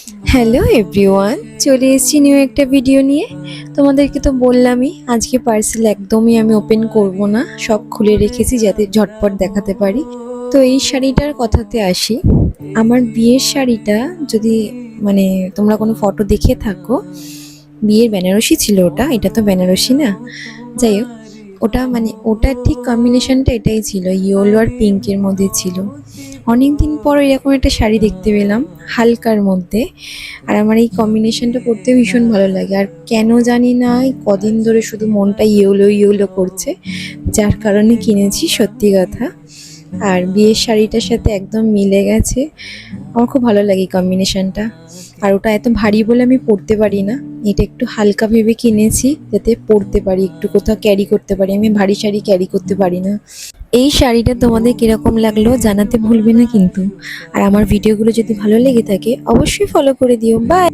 Hello everyone, চলে এসেছি new একটা ভিডিও নিয়ে। তোমাদেরকে তো বললামই আজকে পার্সেল একদমই আমি ওপেন করব না, সব খুলে রেখেছি যাতে ঝটপট দেখাতে পারি। তো এই শাড়িটার কথাতে আসি। আমার বিয়ের শাড়িটা যদি মানে তোমরা কোনো ফটো দেখে থাকো, বিয়ের বেনারসি ছিল ওটা, এটা তো বেনারসি না। যাই হোক, ওটার ঠিক কম্বিনেশনটা এটাই ছিল, ইয়েলো আর পিঙ্কের মধ্যে ছিল। অনেকদিন পর এরকম একটা শাড়ি দেখতে পেলাম হালকার মধ্যে। আর আমার এই কম্বিনেশনটা পরতে ভীষণ ভালো লাগে, আর কেন জানি না এই কদিন ধরে শুধু মনটা ইয়েলো ইয়েলো করছে, যার কারণে কিনেছি সত্যি কথা। আর বিয়ের শাড়িটার সাথে একদম মিলে গেছে, আমার খুব ভালো লাগে এই কম্বিনেশনটা। আর ওটা এত ভারী বলে আমি পরতে পারি না, এটা একটু হালকা ভেবে কিনেছি যাতে পরতে পারি, একটু কোথাও ক্যারি করতে পারি। আমি ভারী শাড়ি ক্যারি করতে পারি না। এই শাড়িটা তোমাদের কিরকম লাগলো জানাতে ভুলবে না কিন্তু। আর আমার ভিডিওগুলো যদি ভালো লেগে থাকে অবশ্যই ফলো করে দিও। বাই।